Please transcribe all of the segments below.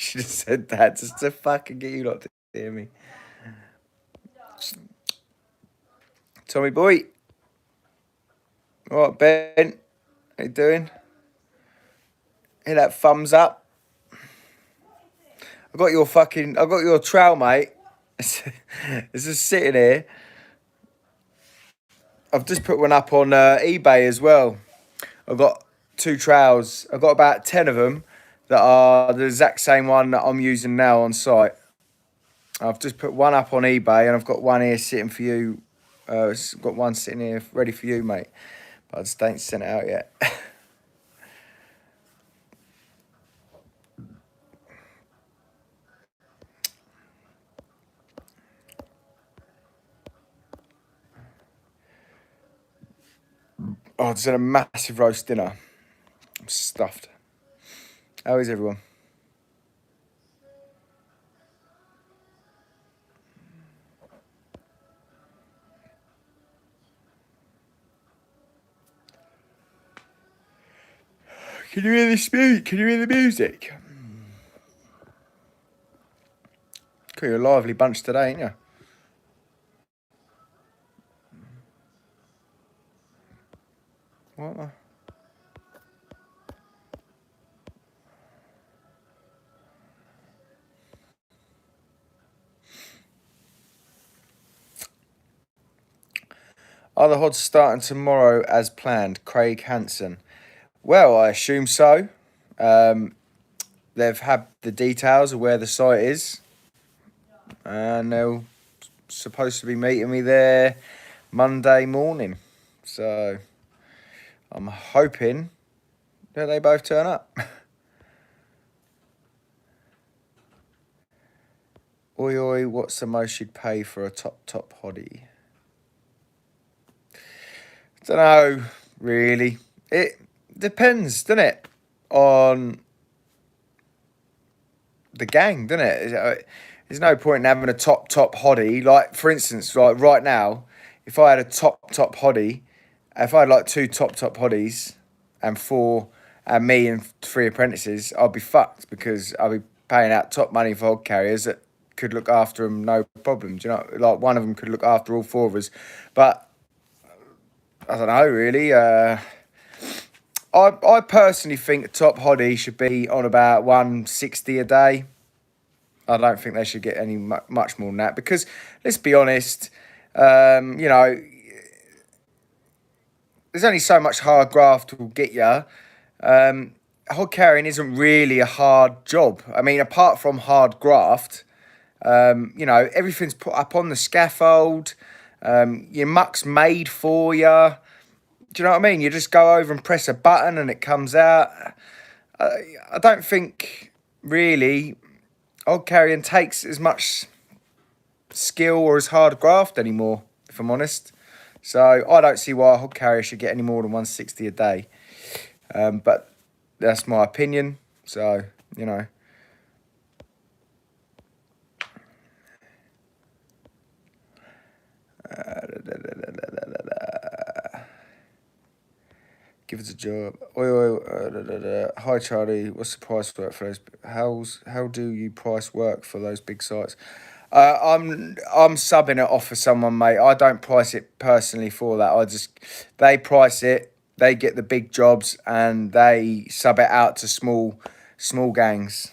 should have said that just to fucking get you lot to hear me. Tommy boy. All right, Ben. How you doing? Hit that thumbs up. I got your trowel, mate. It's just sitting here. I've just put one up on eBay as well. I've got 2 trowels. I've got about 10 of them that are the exact same one that I'm using now on site. I've just put one up on eBay and I've got one here sitting for you. I've got one sitting here ready for you, mate. But I just ain't sent it out yet. Oh, I just had a massive roast dinner. I'm stuffed. How is everyone? Can you hear this music? Can you hear the music? You're a lively bunch today, ain't you? What? Are the HODs starting tomorrow as planned? Craig Hansen. Well, I assume so. They've had the details of where the site is. And they're supposed to be meeting me there Monday morning. So I'm hoping that they both turn up. Oi, oi, what's the most you'd pay for a top hoddy? Don't know, really. It depends, doesn't it, on the gang, doesn't it? There's no point in having a top hoddy. Like, for instance, like right now, if I had a top hoddy, if I had like 2 top hoddies and 4, and me and 3 apprentices, I'd be fucked because I'd be paying out top money for hod carriers that could look after them no problem. Do you know? Like, one of them could look after all 4 of us. But I don't know, really. I personally think a top hoddy should be on about 160 a day. I don't think they should get any much more than that because, let's be honest, you know, there's only so much hard graft will get you. Hod carrying isn't really a hard job. I mean, apart from hard graft, you know, everything's put up on the scaffold. Your muck's made for you. Do you know what I mean? You just go over and press a button and it comes out. I don't think, really, hod carrying takes as much skill or as hard graft anymore, if I'm honest. So I don't see why a hod carrier should get any more than 160 a day. But that's my opinion. So, you know. Give us a job. Hi Charlie, what's the price work for those? How do you price work for those big sites? I'm subbing it off for someone, mate. I don't price it personally for that. They price it. They get the big jobs and they sub it out to small gangs.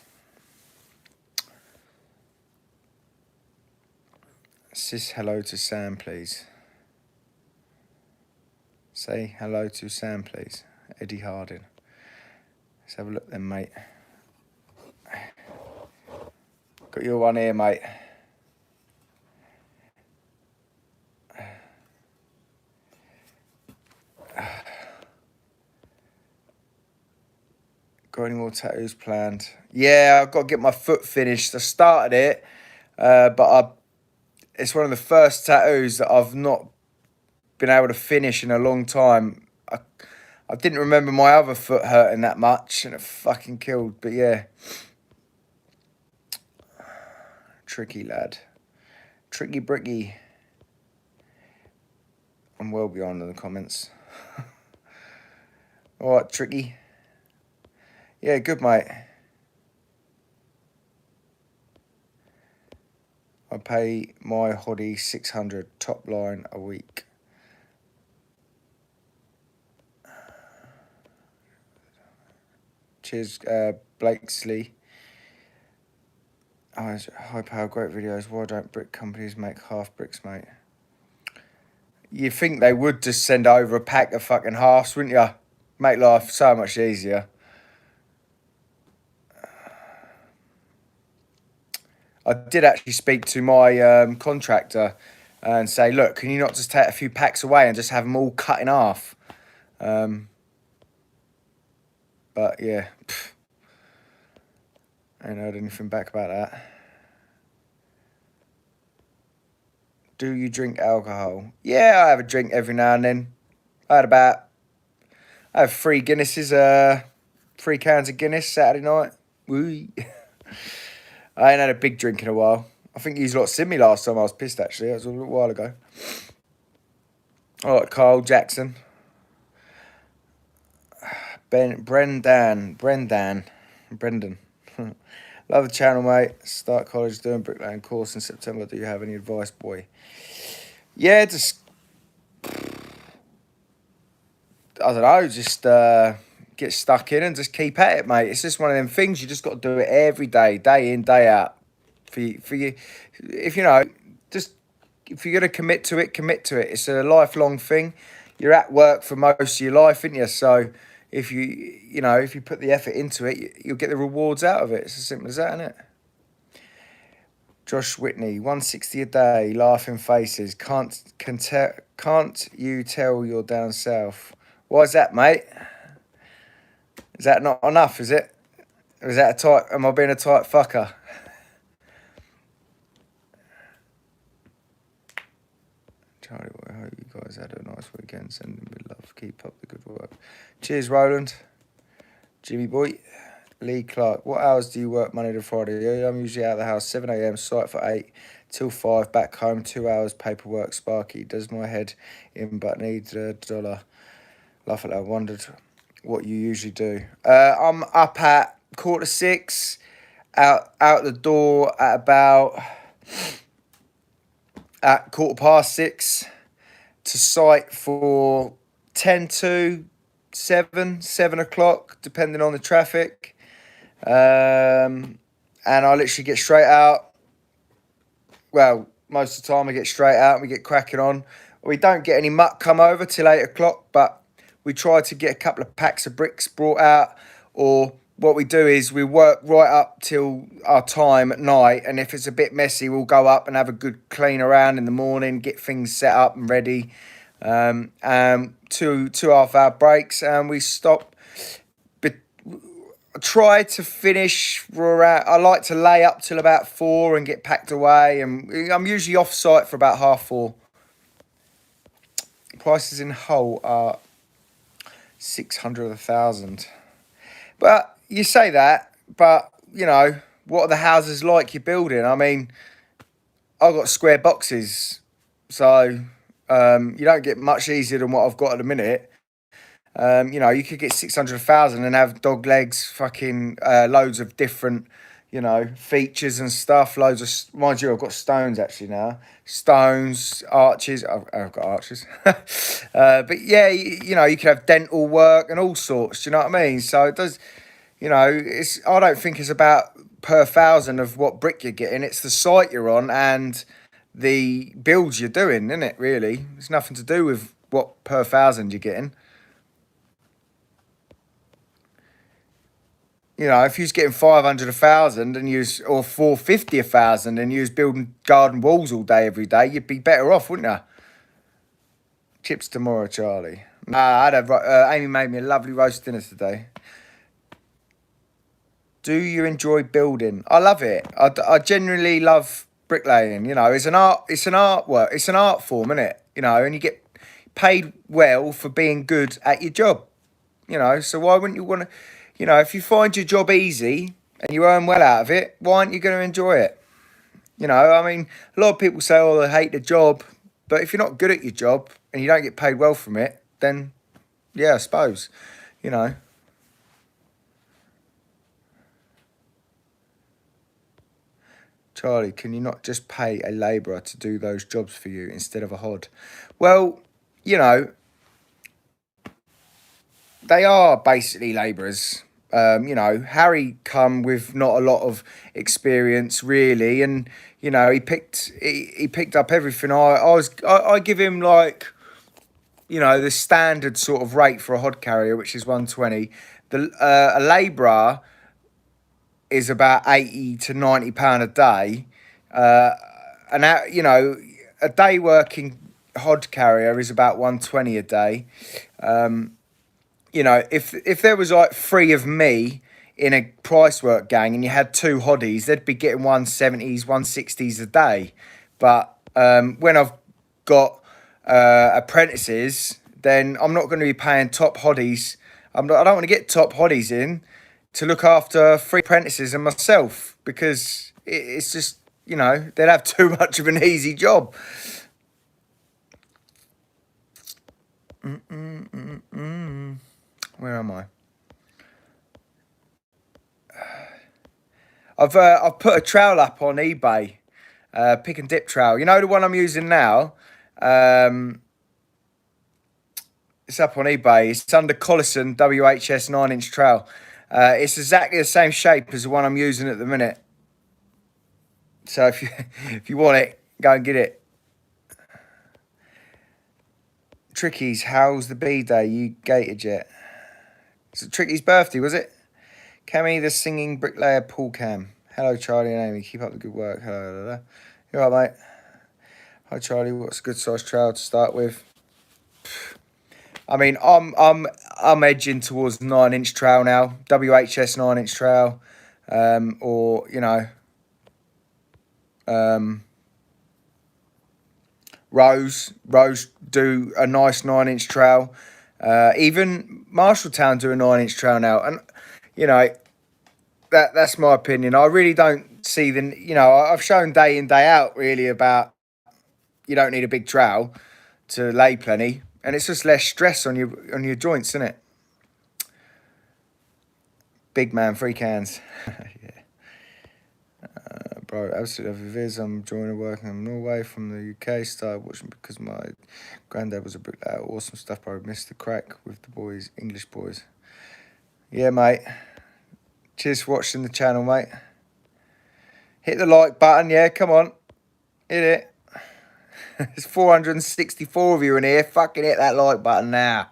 Say hello to Sam, please. Say hello to Sam, please. Eddie Harding. Let's have a look then, mate. Got your one here, mate. Got any more tattoos planned? Yeah, I've got to get my foot finished. I started it, but it's one of the first tattoos that I've not been able to finish in a long time. I didn't remember my other foot hurting that much, and it fucking killed. But yeah, tricky lad, tricky bricky. I'm well behind in the comments. All right, tricky. Yeah, good mate. I pay my hobby 600 top line a week. Cheers, Blakesley. Oh, high power, great videos. Why don't brick companies make half bricks, mate? You think they would just send over a pack of fucking halves, wouldn't you? Make life so much easier. I did actually speak to my contractor and say, look, can you not just take a few packs away and just have them all cut in half? But yeah, I ain't heard anything back about that. Do you drink alcohol? Yeah, I have a drink every now and then. I have 3 Guinnesses, 3 cans of Guinness Saturday night. Woo. I ain't had a big drink in a while. I think you lot seen me last time I was pissed, actually. That was a little while ago. All right, Carl Jackson. Brendan. Love the channel, mate. Start college, doing bricklaying course in September. Do you have any advice, boy? Yeah, just... I don't know, just get stuck in and just keep at it, mate. It's just one of them things. You just got to do it every day, day in, day out. For you, if you know, just if you're gonna commit to it, commit to it. It's a lifelong thing. You're at work for most of your life, aren't you? So if if you put the effort into it, you'll get the rewards out of it. It's as simple as that, isn't it? Josh Whitney, 160 a day, laughing faces. Can't you tell you're down south? Why is that, mate? Is that not enough, is it? Or is that a tight... Am I being a tight fucker? Charlie, I hope you guys had a nice weekend. Sending me love. Keep up the good work. Cheers, Roland. Jimmy boy. Lee Clark. What hours do you work Monday to Friday? Yeah, I'm usually out of the house 7 a.m. Site for 8 till 5. Back home 2 hours. Paperwork. Sparky. Does my head in but need a dollar. Laugh at that. Wondered what you usually do. I'm up at 5:45. Out the door at about at 6:15. To site for 10 to 7 o'clock, depending on the traffic. And I literally get straight out. Well, most of the time I get straight out and we get cracking on. We don't get any muck come over till 8 o'clock, but we try to get a couple of packs of bricks brought out. Or what we do is we work right up till our time at night. And if it's a bit messy, we'll go up and have a good clean around in the morning, get things set up and ready. 2 half-hour breaks, and we stop. But try to finish around. I like to lay up till about 4 and get packed away, and I'm usually off site for about 4:30. Prices in Hull are 600 a 1,000. But you say that, but you know what are the houses like you're building? I mean, I've got square boxes, so. You don't get much easier than what I've got at the minute. You could get 600 a 1,000 and have dog legs, fucking loads of different, features and stuff. Loads of, mind you, I've got stones actually now. Stones, arches. I've got arches. But yeah, you could have dental work and all sorts. Do you know what I mean? So it does, I don't think it's about per 1,000 of what brick you're getting. It's the site you're on and the builds you're doing, isn't it, really? It's nothing to do with what per 1,000 you're getting. If you was getting 500 a 1,000 and or 450 a 1,000 and you was building garden walls all day, every day, you'd be better off, wouldn't you? Chips tomorrow, Charlie. Amy made me a lovely roast dinner today. Do you enjoy building? I love it. I genuinely love bricklaying. It's an artwork. It's an art form, isn't it? And you get paid well for being good at your job. So why wouldn't you want to, if you find your job easy and you earn well out of it, why aren't you going to enjoy it? I mean, a lot of people say, oh, they hate the job. But if you're not good at your job and you don't get paid well from it, then, yeah, I suppose, Charlie, can you not just pay a labourer to do those jobs for you instead of a hod? Well, you know, they are basically labourers. You know, Harry come with not a lot of experience really, and you know he picked up everything. I give him like, you know, the standard sort of rate for a hod carrier, which is 120. A labourer is about 80 to 90 pound a day, and that, you know, a day working hod carrier is about 120 a day. You know, if there was like three of me in a price work gang and you had two hoddies, they'd be getting 170s, 160s a day. But when I've got apprentices, then I'm not going to be paying top hoddies. I don't want to get top hoddies in to look after three apprentices and myself, because it's just, you know, they'd have too much of an easy job. Where am I? I've put a trowel up on eBay, pick and dip trowel. You know the one I'm using now. It's up on eBay. It's under Collison WHS 9-inch trowel. It's exactly the same shape as the one I'm using at the minute. So if you want it, go and get it. Tricky's, how's the B-day? You gated yet? It's Tricky's birthday, was it? Cammy, the singing bricklayer Paul Cam. Hello, Charlie and Amy. Keep up the good work. Hello. You all right, mate? Hi, Charlie. What's a good size trowel to start with? I mean, I'm edging towards 9-inch trowel now. WHS 9-inch trowel, or you know, Rose do a nice 9-inch trowel. Even Marshalltown do a 9-inch trowel now, and you know, that's my opinion. I really don't see the, you know, I've shown day in day out really about you don't need a big trowel to lay plenty, and it's just less stress on your joints, isn't it? Big man, 3 cans. Yeah. Bro, absolutely love your viz. I'm enjoying working in Norway from the UK. Started watching because my granddad was a bricklayer. Awesome stuff, bro. Missed the crack with the boys, English boys. Yeah, mate. Cheers for watching the channel, mate. Hit the like button, yeah, come on. Hit it. There's 464 of you in here. Fucking hit that like button now.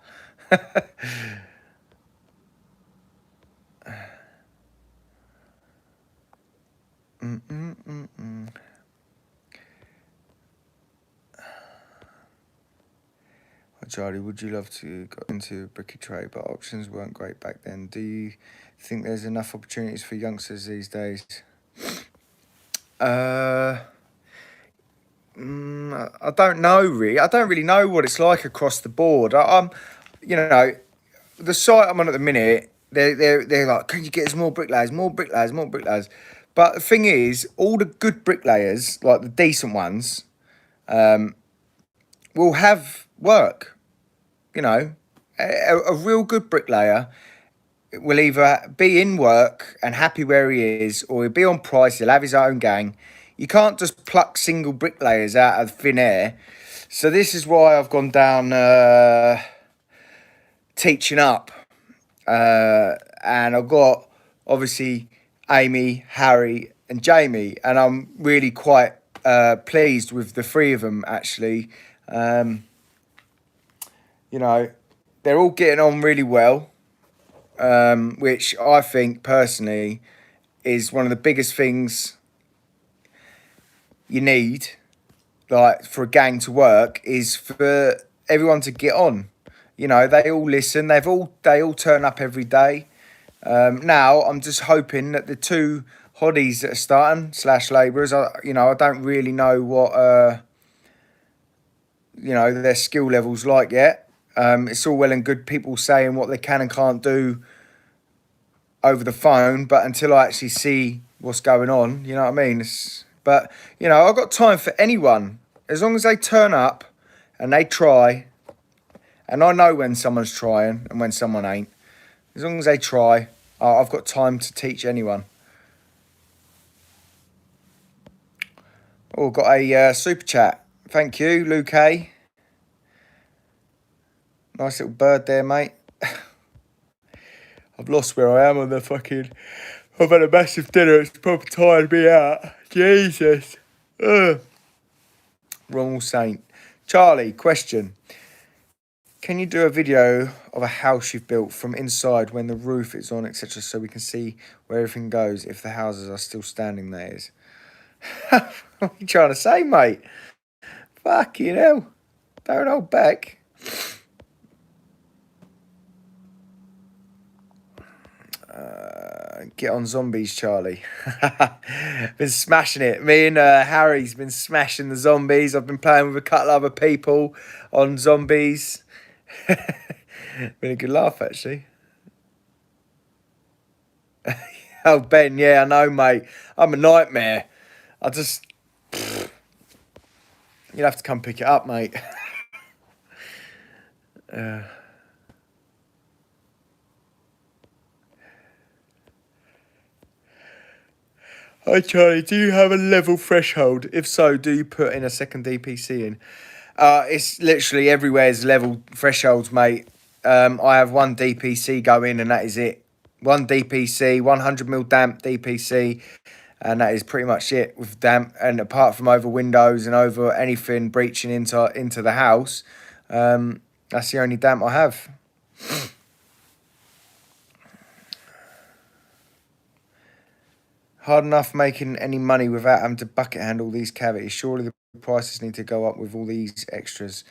Charlie, would you love to go into bricky trade, but options weren't great back then? Do you think there's enough opportunities for youngsters these days? I don't know really. I don't really know what it's like across the board. I'm, you know, the site I'm on at the minute, they're like, can you get us more bricklayers, more bricklayers, more bricklayers? But the thing is, all the good bricklayers, like the decent ones, will have work. You know, a real good bricklayer will either be in work and happy where he is, or he'll be on price, he'll have his own gang. You can't just pluck single bricklayers out of thin air. So this is why I've gone down teaching up. And I've got, obviously, Amy, Harry and Jamie. And I'm really quite pleased with the 3 of them, actually. You know, they're all getting on really well, which I think, personally, is one of the biggest things you need, like, for a gang to work, is for everyone to get on. You know, they all listen. They all turn up every day. Now, I'm just hoping that the 2 hoddies that are starting, / labourers, you know, I don't really know what, you know, their skill level's like yet. It's all well and good people saying what they can and can't do over the phone, but until I actually see what's going on, you know what I mean? But, you know, I've got time for anyone. As long as they turn up and they try, and I know when someone's trying and when someone ain't. As long as they try, I've got time to teach anyone. Oh, got a super chat. Thank you, Luke A. Nice little bird there, mate. I've lost where I am on the fucking... I've had a massive dinner. It's probably tired me out. Jesus. Ugh. Wrong saint. Charlie, question. Can you do a video of a house you've built from inside when the roof is on, etc., so we can see where everything goes if the houses are still standing, that is? What are you trying to say, mate? Fucking hell. Don't hold back. Get on zombies, Charlie. Been smashing it. Me and Harry's been smashing the zombies. I've been playing with a couple other people on zombies. Been a good laugh, actually. Oh, Ben, yeah, I know, mate. I'm a nightmare. I just... You'll have to come pick it up, mate. Hi, Charlie. Do you have a level threshold? If so, do you put in a second DPC in? It's literally everywhere's level thresholds, mate. I have one DPC go in and that is it. One DPC, 100mm damp DPC, and that is pretty much it with damp. And apart from over windows and over anything breaching into the house, that's the only damp I have. Hard enough making any money without having to bucket handle these cavities. Surely the prices need to go up with all these extras.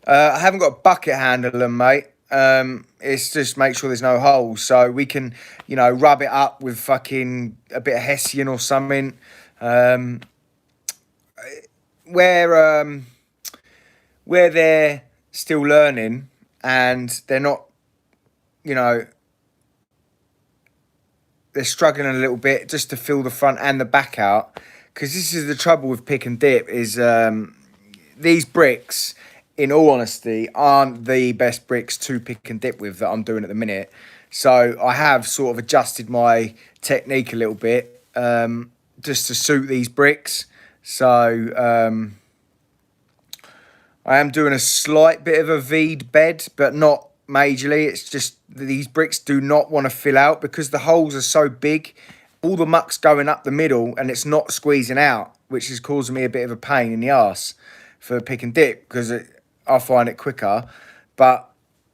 I haven't got a bucket handle them, mate. It's just make sure there's no holes. So we can, you know, rub it up with fucking a bit of Hessian or something. Where they're still learning and they're not, you know, they're struggling a little bit just to fill the front and the back out. Because this is the trouble with pick and dip is these bricks, in all honesty, aren't the best bricks to pick and dip with that I'm doing at the minute. So I have sort of adjusted my technique a little bit just to suit these bricks. So I am doing a slight bit of a V'd bed, but not majorly. It's just these bricks do not want to fill out because the holes are so big. All the muck's going up the middle and it's not squeezing out, which is causing me a bit of a pain in the arse for pick and dip because I find it quicker. But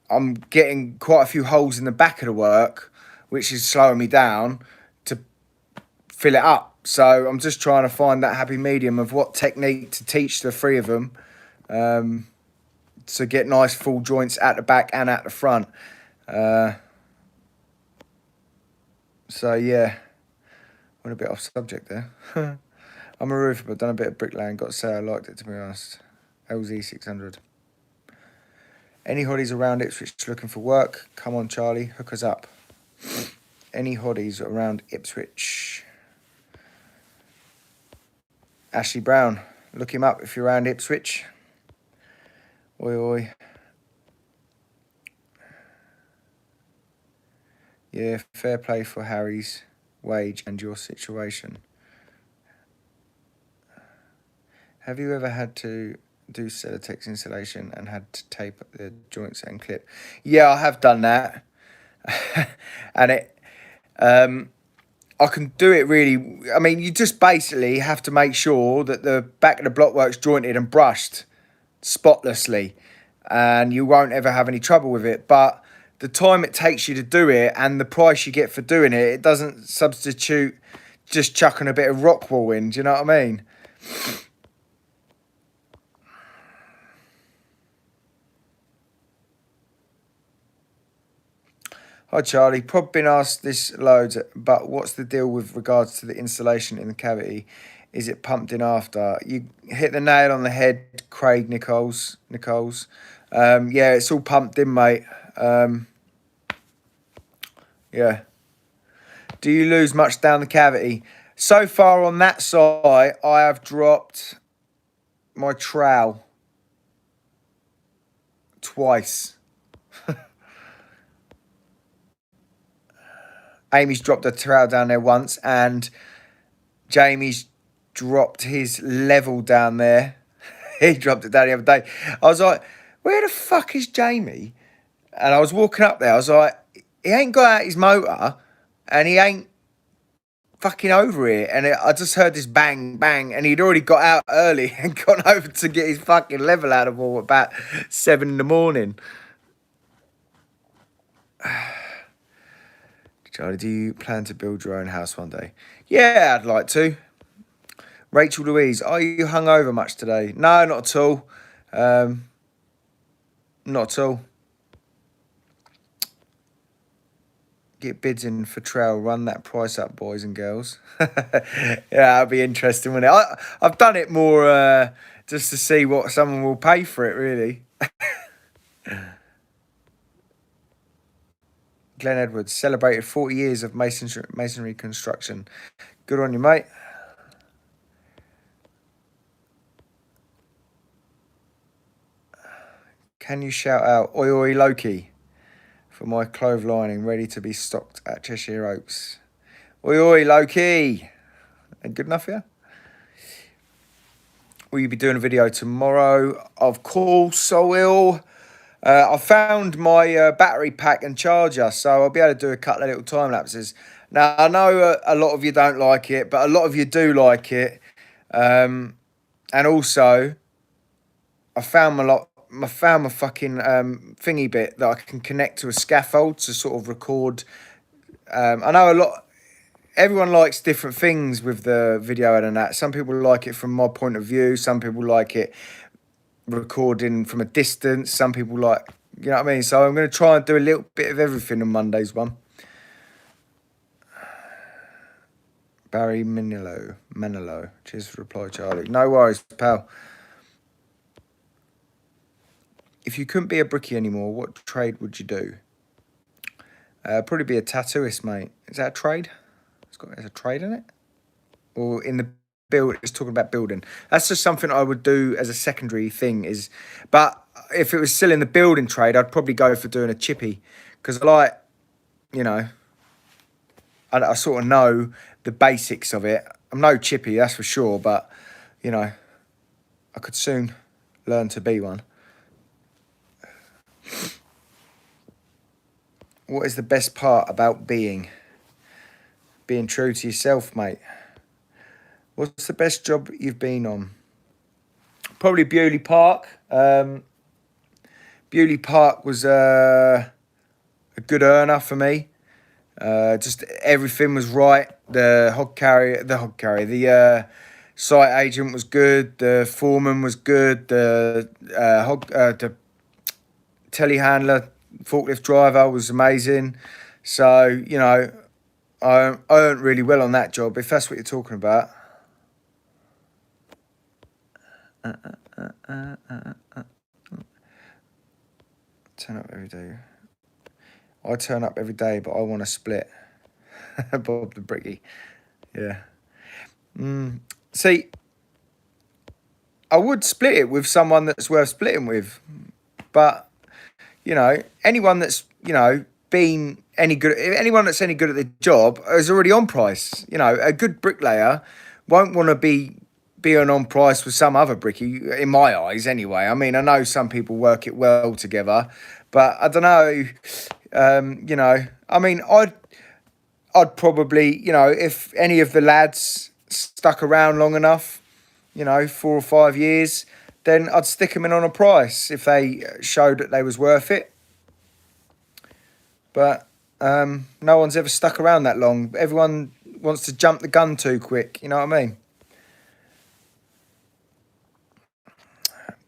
I'm getting quite a few holes in the back of the work, which is slowing me down to fill it up. So I'm just trying to find that happy medium of what technique to teach the three of them to get nice full joints at the back and at the front. So yeah, went a bit off subject there. I'm a roofer, but I've done a bit of bricklaying. Got to say I liked it, to be honest. LZ600. Any hotties around Ipswich looking for work? Come on, Charlie, hook us up. Any hotties around Ipswich? Ashley Brown, look him up if you're around Ipswich. Oi, oi. Yeah, fair play for Harry's wage and your situation. Have you ever had to do Celotex insulation and had to tape the joints and clip? Yeah, I have done that. And I can do it really. I mean, you just basically have to make sure that the back of the blockwork's jointed and brushed spotlessly, and you won't ever have any trouble with it. But the time it takes you to do it and the price you get for doing it, it doesn't substitute just chucking a bit of rock wool in. Do you know what I mean? Hi Charlie, probably been asked this loads, but what's the deal with regards to the insulation in the cavity? Is it pumped in after? You hit the nail on the head, Craig Nichols. Yeah, it's all pumped in, mate. Yeah. Do you lose much down the cavity? So far on that side, I have dropped my trowel twice. Amy's dropped a trowel down there once, and Jamie's dropped his level down there. He dropped it down the other day. I was like, where the fuck is Jamie? And I was walking up there. I was like, he ain't got out his motor and he ain't fucking over here. And I just heard this bang, bang. And he'd already got out early and gone over to get his fucking level out of all about 7 in the morning. Charlie, do you plan to build your own house one day? Yeah, I'd like to. Rachel Louise, are you hungover much today? No, not at all. Not at all. Get bids in for Trowel. Run that price up, boys and girls. Yeah, that'll be interesting, wouldn't it? I've done it more just to see what someone will pay for it, really. Glenn Edwards celebrated 40 years of masonry construction. Good on you, mate. Can you shout out oi oi Loki for my clove lining ready to be stocked at Cheshire Oaks? Oi oi Loki. Ain't good enough for you? Will you be doing a video tomorrow? Of course I will. I found my battery pack and charger, so I'll be able to do a couple of little time lapses. Now, I know a lot of you don't like it, but a lot of you do like it. And also, I found my fucking thingy bit that I can connect to a scaffold to sort of record. I know everyone likes different things with the video and that. Some people like it from my point of view. Some people like it recording from a distance. Some people like, you know what I mean? So I'm going to try and do a little bit of everything on Monday's one. Barry Manilow. Cheers for the reply, Charlie. No worries, pal. If you couldn't be a brickie anymore, what trade would you do? Probably be a tattooist, mate. Is that a trade? There's a trade in it? Or in the build, it's talking about building. That's just something I would do as a secondary thing. But if it was still in the building trade, I'd probably go for doing a chippy. Because I like, you know, I sort of know the basics of it. I'm no chippy, that's for sure. But, you know, I could soon learn to be one. What is the best part about being true to yourself, mate? What's the best job you've been on? Probably Bewley Park. Bewley Park was a good earner for me. Just everything was right. The site agent was good. The foreman was good. The telehandler, forklift driver was amazing. So, you know, I earned really well on that job, if that's what you're talking about. Turn up every day. I turn up every day, but I want to split. Bob the Brickie. Yeah. See, I would split it with someone that's worth splitting with. But, you know, anyone that's, you know, been anyone that's any good at the job is already on price. You know, a good bricklayer won't want to be on price with some other brickie, in my eyes anyway. I mean, I know some people work it well together, but I don't know. You know, I mean, I'd probably, you know, if any of the lads stuck around long enough, you know, 4 or 5 years, then I'd stick them in on a price if they showed that they was worth it. But no one's ever stuck around that long. Everyone wants to jump the gun too quick, you know what I mean?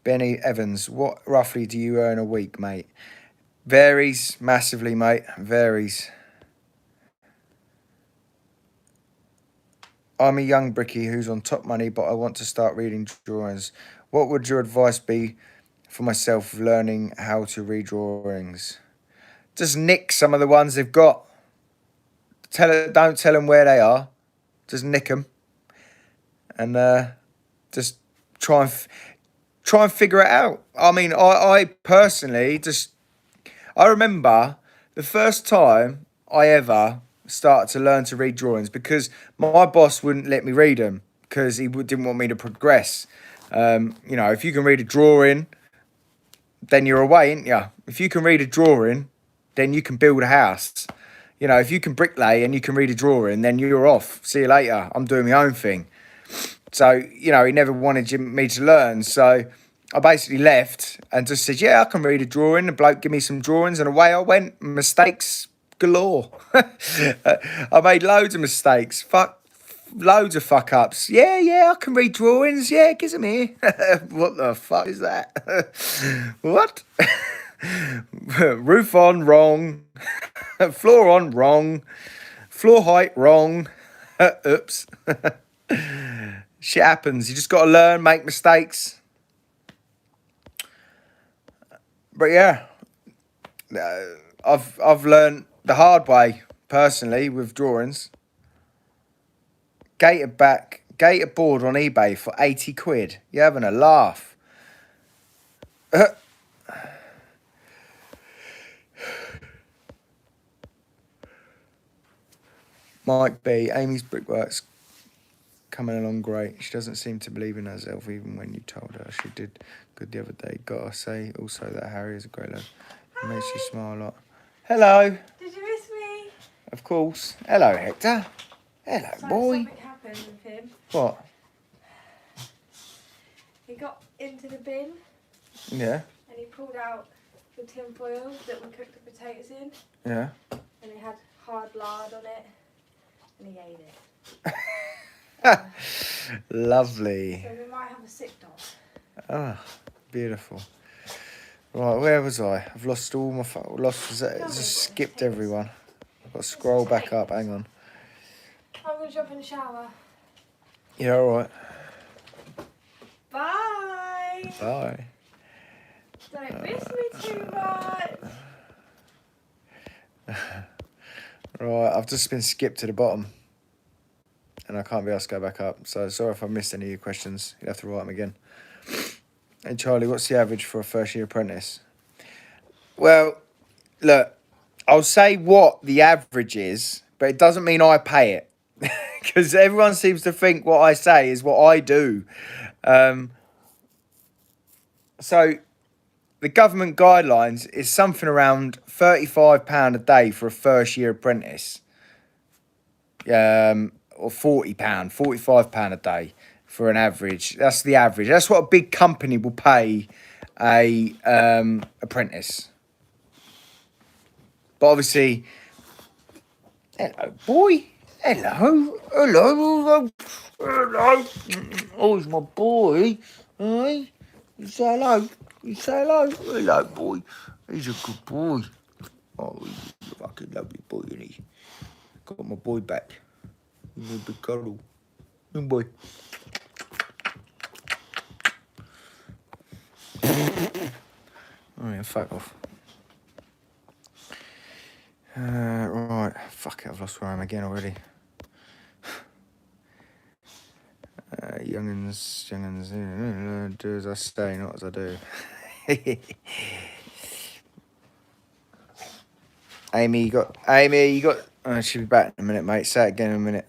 Benny Evans, what roughly do you earn a week, mate? Varies massively, mate. Varies. I'm a young brickie who's on top money, but I want to start reading drawings. What would your advice be for myself learning how to read drawings? Just nick some of the ones they've got. Don't tell them where they are. Just nick them. And just try and figure it out. I mean, I personally I remember the first time I ever started to learn to read drawings because my boss wouldn't let me read them because he didn't want me to progress. You know, if you can read a drawing, then you're away, ain't you? If you can read a drawing, then you can build a house. You know, if you can bricklay and you can read a drawing, then you're off. See you later. I'm doing my own thing. So, you know, he never wanted me to learn. So I basically left and just said, yeah, I can read a drawing. The bloke give me some drawings and away I went. Mistakes galore. I made loads of mistakes. Loads of fuck ups. Yeah, I can read drawings. Yeah, give them here. What the fuck is that? What? Roof on, wrong. Floor on, wrong. Floor height, wrong. Oops. Shit happens. You just got to learn, make mistakes. But yeah, I've learned the hard way personally with drawings. Gator board on eBay for 80 quid. You're having a laugh. Mike B. Amy's brickwork's coming along great. She doesn't seem to believe in herself even when you told her she did good the other day. Gotta say also that Harry is a great lad. It makes you smile a lot. Hello. Did you miss me? Of course. Hello, Hector. Hello, So boy. something happened with him. What? He got into the bin Yeah. and he pulled out the tin foil that we cooked the potatoes in, Yeah. and it had hard lard on it, and he ate it. Lovely. So we might have a sick dog. Ah, beautiful. Right, where was I? I've lost all my... Just skipped everyone. I've got to scroll back up. Hang on. I'm going to jump in the shower. Yeah, all right. Bye. Bye. Don't miss me too much. Right, I've just been skipped to the bottom. And I can't be asked to go back up. So sorry if I missed any of your questions. You'll have to write them again. And Charlie, what's the average for a first-year apprentice? Well, look, I'll say what the average is, but it doesn't mean I pay it. Because everyone seems to think what I say is what I do. So the government guidelines is something around £35 a day for a first-year apprentice. Or £40, £45 a day for an average. That's the average. That's what a big company will pay a apprentice. But obviously, hello, boy. Hello. Oh, he's my boy. Hey, you say hello. You say hello. Hello, boy. He's a good boy. Oh, he's a fucking lovely boy, isn't he? Got my boy back. He's a big cuddle. Good boy. Oh yeah, fuck off. Right, fuck it, I've lost where I am again already. Youngins, do as I say, not as I do. Amy, you got. Oh, she'll be back in a minute, mate. Say it again in a minute.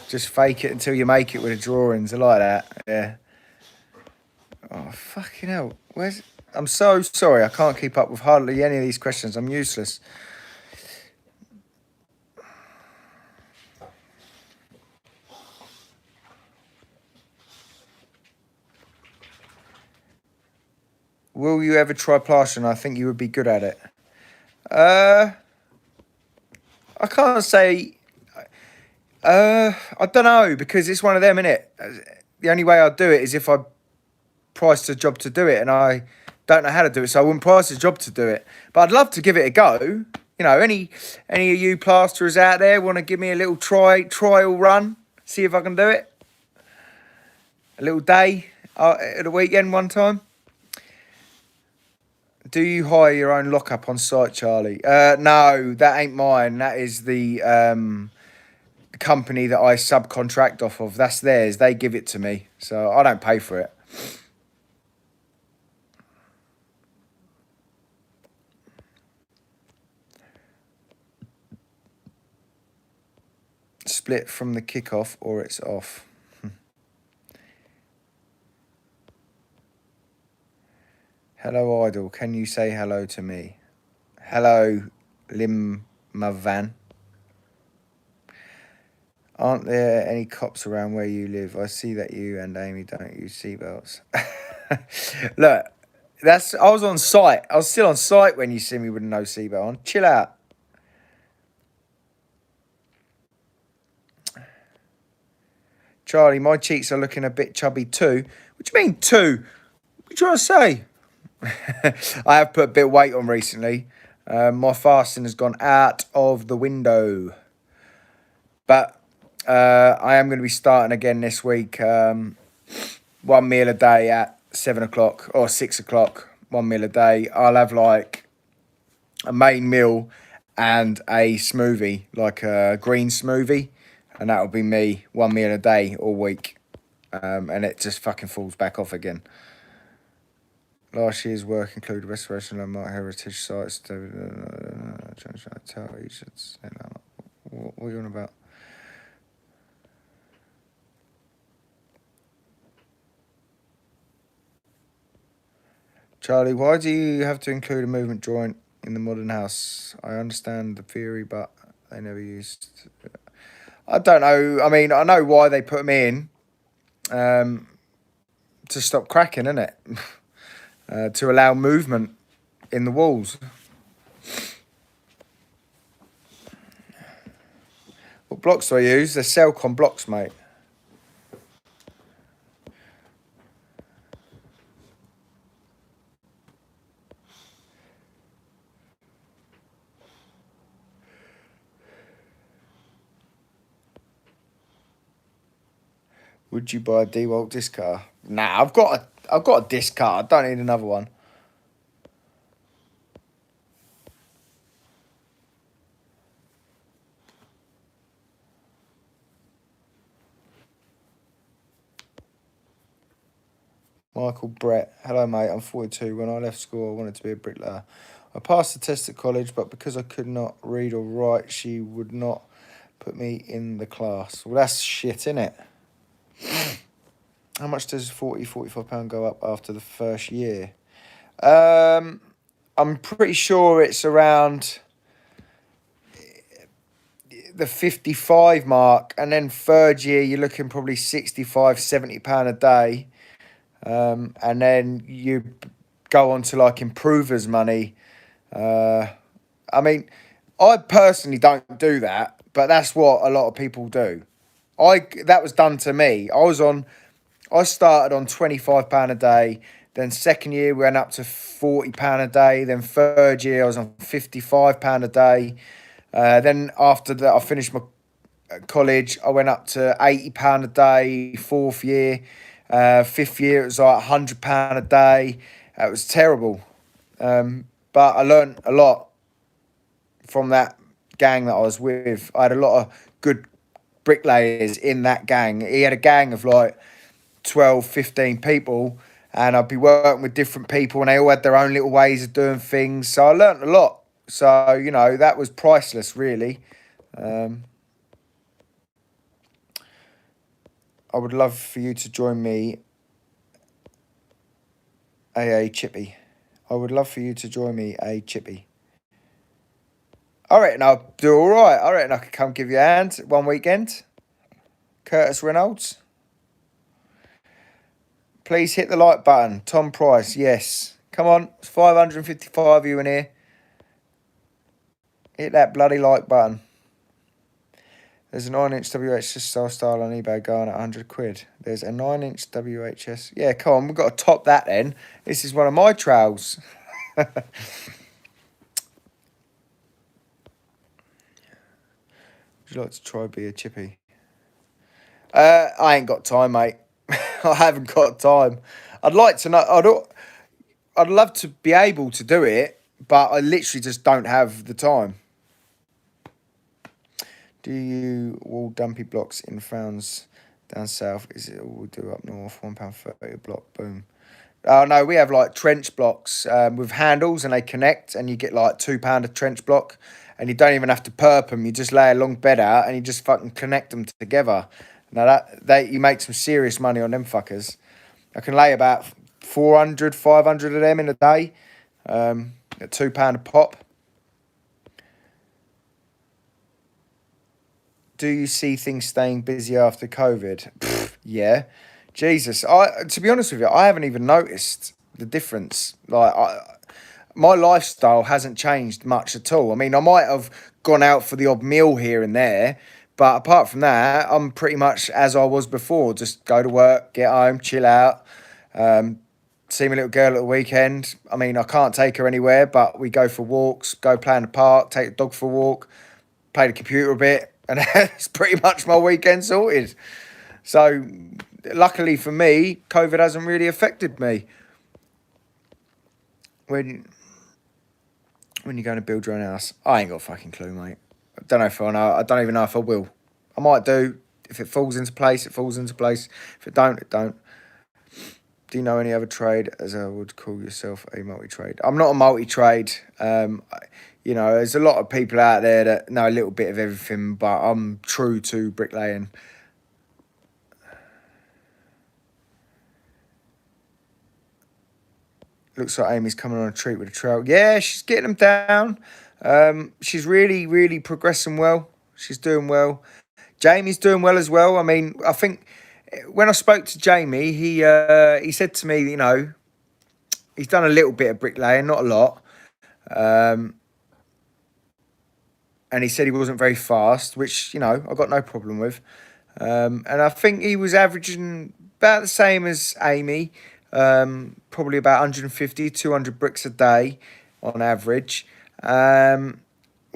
Just fake it until you make it with the drawings. I like that. Yeah. Oh, fucking hell. I'm so sorry. I can't keep up with hardly any of these questions. I'm useless. Will you ever try plastering? I think you would be good at it. I can't say... I don't know, because it's one of them, innit? The only way I'd do it is if I priced a job to do it, and I don't know how to do it, so I wouldn't price a job to do it. But I'd love to give it a go. You know, any of you plasterers out there want to give me a little trial run? See if I can do it? A little day at the weekend one time? Do you hire your own lockup on site, Charlie? No, that ain't mine. That is the... company that I subcontract off of. That's theirs. They give it to me, so I don't pay for it. split from the kickoff or it's off. Hello, Idol. Can you say hello to me? Hello, Limmavan. Aren't there any cops around where you live? I see that you and Amy don't use seatbelts. Look, I was on site. I was still on site when you see me with no seatbelt on. Chill out. Charlie, my cheeks are looking a bit chubby too. What do you mean too? What are you trying to say? I have put a bit of weight on recently. My fasting has gone out of the window. But I am going to be starting again this week. 1 meal a day at 7 o'clock or 6 o'clock. 1 meal a day. I'll have like a main meal and a smoothie, like a green smoothie. And that'll be me 1 meal a day all week. And it just fucking falls back off again. Last year's work included restoration of landmark heritage sites. What are you on about? Charlie, why do you have to include a movement joint in the modern house? I understand the theory, but they never used. I don't know. I mean, I know why they put them in. To stop cracking, innit? To allow movement in the walls. What blocks do I use? They're Cellcom blocks, mate. Would you buy a DeWalt disc car? Nah, I've got a disc car. I don't need another one. Michael Brett. Hello, mate. I'm 42. When I left school, I wanted to be a bricklayer. I passed the test at college, but because I could not read or write, she would not put me in the class. Well, that's shit, innit? How much does £45 go up after the first year? I'm pretty sure it's around the 55 mark, and then third year you're looking probably £65-70 a day, and then you go on to like improvers money. I mean, I personally don't do that, but that's what a lot of people do. That was done to me. I started on £25 a day. Then second year we went up to £40 a day. Then third year I was on £55 a day. Then after that I finished my college. I went up to £80 a day. Fourth year, fifth year it was like £100 a day. It was terrible, but I learned a lot from that gang that I was with. I had a lot of good bricklayers in that gang. He had a gang of like 12, 15 people, and I'd be working with different people and they all had their own little ways of doing things. So I learnt a lot. So, you know, that was priceless, really. I would love for you to join me, AA Chippy. I would love for you to join me, A Chippy. I reckon I'll do all right. I reckon I could come give you a hand one weekend. Curtis Reynolds. Please hit the like button. Tom Price, yes. Come on, it's 555 of you in here. Hit that bloody like button. There's a 9-inch WHS style on eBay going at 100 quid. There's a 9-inch WHS. Yeah, come on, we've got to top that then. This is one of my trowels. Would you like to try be a chippy? I ain't got time, mate. I haven't got time. I'd like to know. I'd love to be able to do it, but I literally just don't have the time. Do you wall dumpy blocks in Frowns down south? Is it all we do up north? £1.30 a block. Boom. Oh no, we have like trench blocks with handles, and they connect, and you get like £2 a trench block, and you don't even have to perp them. You just lay a long bed out and you just fucking connect them together. Now you make some serious money on them fuckers. I can lay about 400, 500 of them in a day, at £2 a pop. Do you see things staying busy after COVID? Pfft, yeah. Jesus. To be honest with you, I haven't even noticed the difference. Like, my lifestyle hasn't changed much at all. I mean, I might have gone out for the odd meal here and there, but apart from that, I'm pretty much as I was before. Just go to work, get home, chill out, see my little girl at the weekend. I mean, I can't take her anywhere, but we go for walks, go play in the park, take the dog for a walk, play the computer a bit, and that's pretty much my weekend sorted. So, luckily for me, COVID hasn't really affected me. When you're going to build your own house, I ain't got a fucking clue, mate. I don't know if I know. I don't even know if I will. I might do. If it falls into place, it falls into place. If it don't, it don't. Do you know any other trade, as I would call yourself, a multi-trade? I'm not a multi-trade. You know, there's a lot of people out there that know a little bit of everything, but I'm true to bricklaying. Looks like Amy's coming on a treat with a trowel. Yeah, she's getting them down. She's really, really progressing well. She's doing well. Jamie's doing well as well. I mean, I think when I spoke to Jamie, he said to me, you know, he's done a little bit of bricklaying, not a lot. And he said he wasn't very fast, which, you know, I got no problem with. And I think he was averaging about the same as Amy. Probably about 150, 200 bricks a day on average, when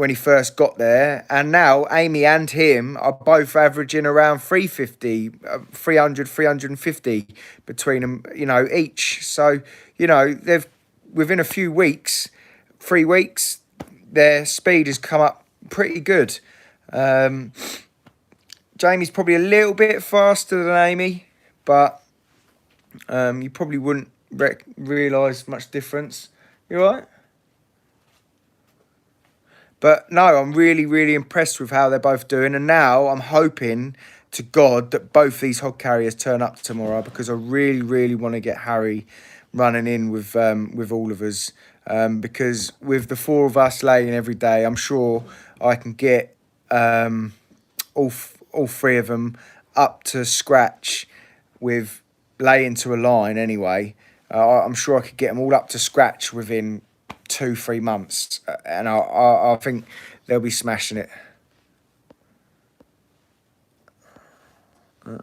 he first got there. And now Amy and him are both averaging around 350, 300, 350 between them, you know, each. So, you know, they've, within a few weeks, 3 weeks, their speed has come up pretty good. Jamie's probably a little bit faster than Amy, but you probably wouldn't realise much difference. You all right? But no, I'm really, really impressed with how they're both doing. And now I'm hoping to God that both these hod carriers turn up tomorrow, because I really, really want to get Harry running in with all of us. Because with the 4 of us laying every day, I'm sure I can get all 3 of them up to scratch with laying to a line anyway. I'm sure I could get them all up to scratch within 2-3 months, and I think they'll be smashing it. Huh?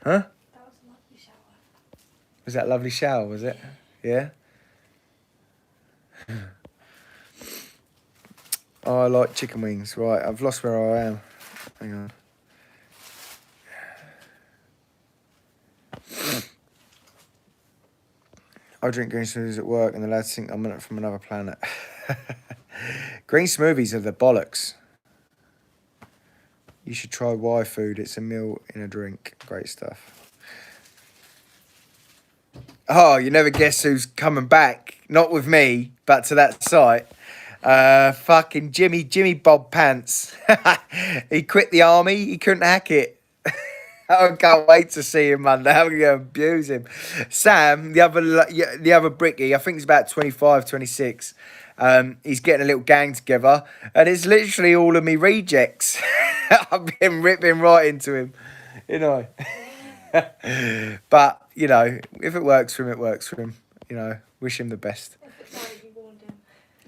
That was a lovely shower. Was that a lovely shower, was it? Yeah? Oh, I like chicken wings. Right, I've lost where I am. Hang on. I drink green smoothies at work and the lads think I'm from another planet. Green smoothies are the bollocks. You should try Y food. It's a meal in a drink. Great stuff. Oh, you never guess who's coming back. Not with me, but to that site. Fucking Jimmy Bob Pants. He quit the army. He couldn't hack it. I can't wait to see him Monday. I'm going to abuse him. Sam, the other brickie, I think he's about 25, 26. He's getting a little gang together, and it's literally all of me rejects. I've been ripping right into him, you know. But, you know, if it works for him, it works for him. You know, wish him the best. If it don't, you warned him.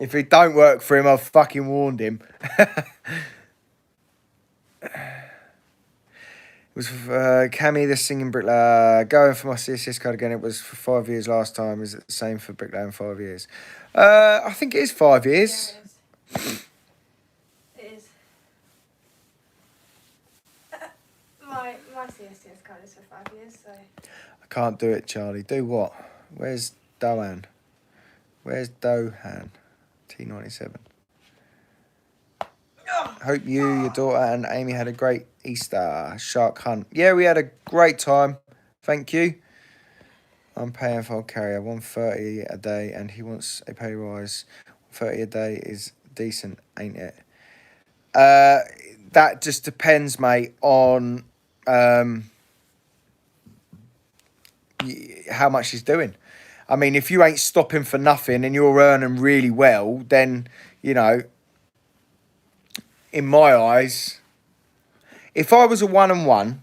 If it don't work for him, I've fucking warned him. It was Cammy, the singing bricklayer. Going for my CSS card again. It was for 5 years last time. Is it the same for bricklayer in 5 years? I think it is 5 years. Yeah, it is. It is. My CSS card is for 5 years, so. I can't do it, Charlie. Do what? Where's Dohan? Where's Dohan? T97. Hope you, your daughter, and Amy had a great Easter shark hunt. Yeah, we had a great time. Thank you. I'm paying for a carrier $130 a day, and he wants a pay rise 30 a day is decent, ain't it? That just depends, mate, on how much he's doing. I mean, if you ain't stopping for nothing and you're earning really well, then, you know, in my eyes, if I was a one-on-one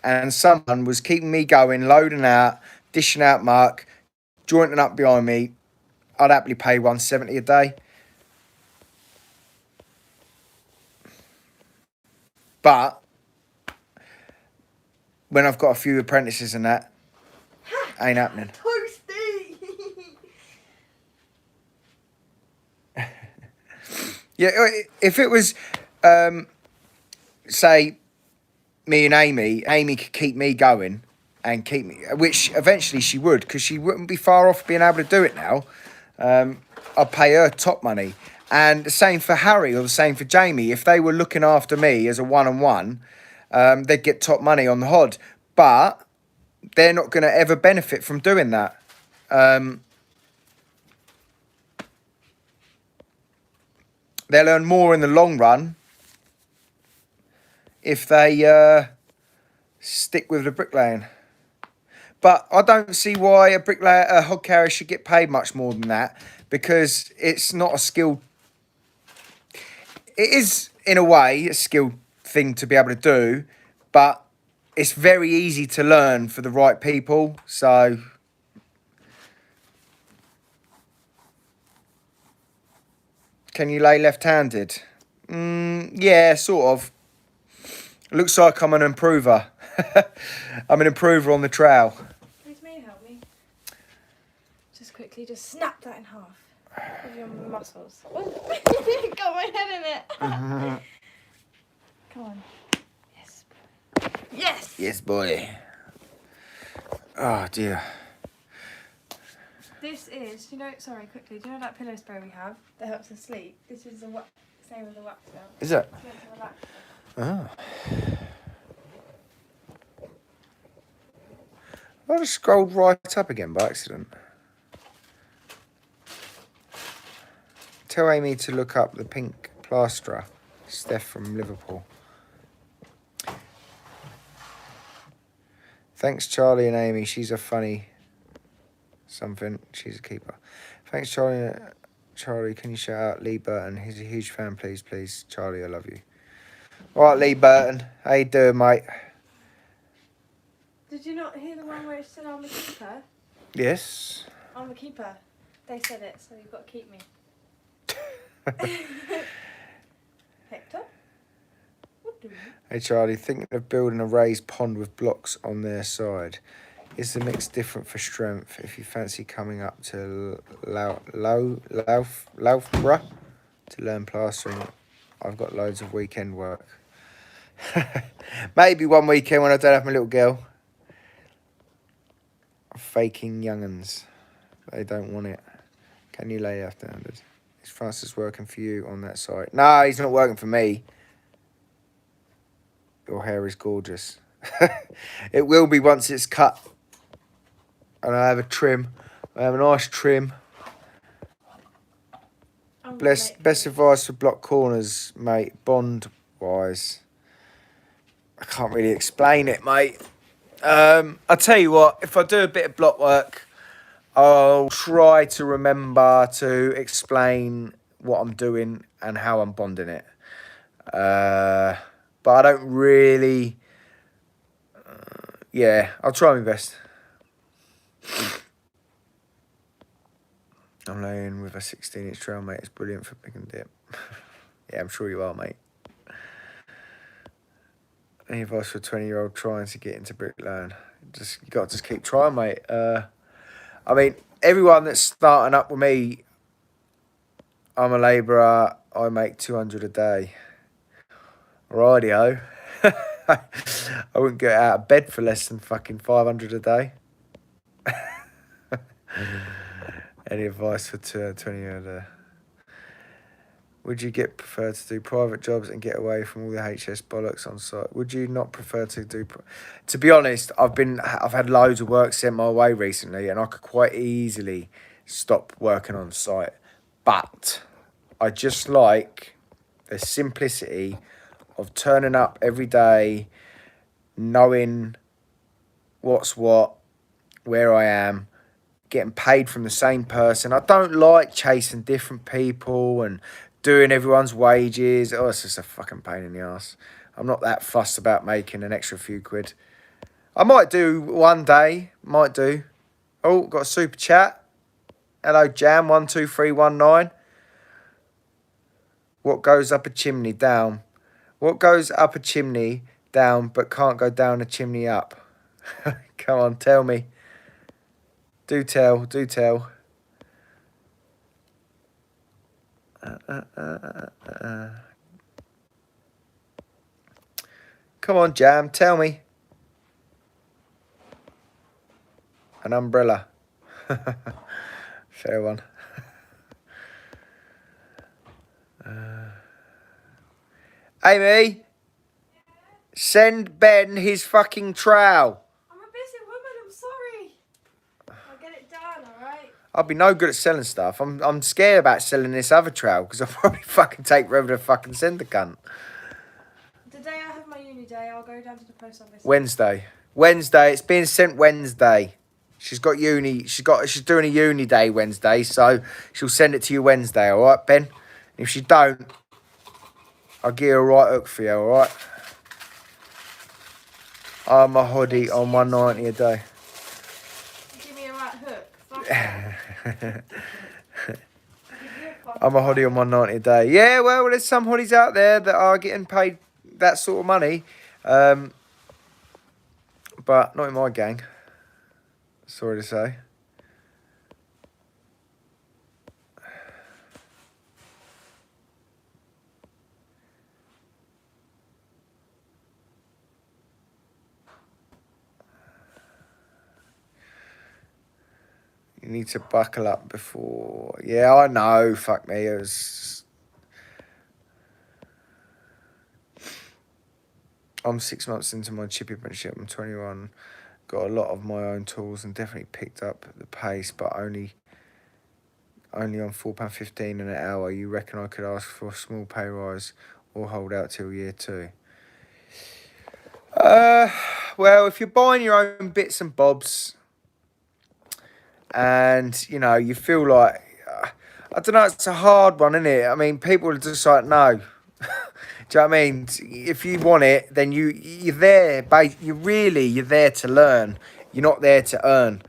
and someone was keeping me going, loading out, dishing out muck, jointing up behind me, I'd happily pay 170 a day. But when I've got a few apprentices and that, ain't happening. Toasty! Yeah, if it was, say, me and Amy could keep me going and keep me, which eventually she would, because she wouldn't be far off being able to do it now. I'd pay her top money. And the same for Harry or the same for Jamie. If they were looking after me as a one-on-one, they'd get top money on the HOD. But they're not going to ever benefit from doing that. They'll earn more in the long run if they stick with the bricklaying. But I don't see why a hod carrier should get paid much more than that, because it's not a skilled... It is, in a way, a skilled thing to be able to do, but it's very easy to learn for the right people, so... Can you lay left-handed? Yeah, sort of. Looks like I'm an improver. I'm an improver on the trowel. Please, may you help me? Just quickly, just snap that in half with your muscles. Got my head in it. Come on. Yes. Yes. Yes, boy. Oh dear. This is, sorry, quickly, do you know that pillow spray we have that helps us sleep? This is the same as the wax belt. Is it? It's meant to relax us. Oh. I just scrolled right up again by accident. Tell Amy to look up the pink plasterer. Steph from Liverpool. Thanks, Charlie and Amy. She's a funny something. She's a keeper. Thanks, Charlie. Charlie, can you shout out Lee Burton? He's a huge fan. Please, please. Charlie, I love you. All right, Lee Burton. How you doing, mate? Did you not hear the one where it said I'm the keeper? Yes. I'm the keeper. They said it, so you've got to keep me. Hector? What do you? Hey, Charlie, thinking of building a raised pond with blocks on their side. Is the mix different for strength? If you fancy coming up to Loughborough to learn plastering, I've got loads of weekend work. Maybe one weekend when I don't have my little girl. Faking young'uns. They don't want it. Can you lay left-handed? Is Francis working for you on that site? No, he's not working for me. Your hair is gorgeous. It will be once it's cut. And I have a trim. I have a nice trim. Best advice for block corners, mate. Bond-wise. I can't really explain it, mate. I'll tell you what. If I do a bit of block work, I'll try to remember to explain what I'm doing and how I'm bonding it. But I don't really... yeah, I'll try my best. I'm laying with a 16-inch trowel, mate. It's brilliant for pick and dip. Yeah, I'm sure you are, mate. Any advice for a 20-year-old trying to get into bricklaying? You got to just keep trying, mate. I mean, everyone that's starting up with me, I'm a labourer. I make 200 a day. Rightio. I wouldn't get out of bed for less than fucking 500 a day. Any advice for 20-year-old? Would you prefer to do private jobs and get away from all the HS bollocks on site? Would you not prefer to do... To be honest, I've had loads of work sent my way recently, and I could quite easily stop working on site. But I just like the simplicity of turning up every day, knowing what's what, where I am, getting paid from the same person. I don't like chasing different people and doing everyone's wages. Oh, it's just a fucking pain in the ass. I'm not that fussed about making an extra few quid. I might do one day, might do. Oh, got a super chat. Hello, Jam 12319. What goes up a chimney down? What goes up a chimney down but can't go down a chimney up? Come on, tell me. Do tell, do tell. Come on, Jam, tell me. An umbrella. Fair one. Amy, send Ben his fucking trowel. I'm a busy woman, I'm sorry. I'll get it done, alright? I'll be no good at selling stuff. I'm scared about selling this other trowel because I'll probably fucking take forever to fucking send the cunt. The day I have my uni day, I'll go down to the post office. Wednesday. It's being sent Wednesday. She's got uni. She's doing a uni day Wednesday, so she'll send it to you Wednesday. All right, Ben. If she don't, I'll give her a right hook for you. All right. I'm a hoodie on 190 a day. Give me a right hook. Fuck I'm a hoodie on 190 a day. Yeah, well, there's some hoodies out there that are getting paid that sort of money, but not in my gang. Sorry to say. You need to buckle up before... Yeah, I know. Fuck me. It was... I'm 6 months into my chippy apprenticeship. I'm 21. Got a lot of my own tools and definitely picked up the pace, but only on £4.15 an hour. You reckon I could ask for a small pay rise or hold out till year 2? Well, if you're buying your own bits and bobs and, you know, you feel like... I don't know, it's a hard one, isn't it? I mean, people are just like, no. Do you know what I mean? If you want it, then you're there. You're there to learn. You're not there to earn.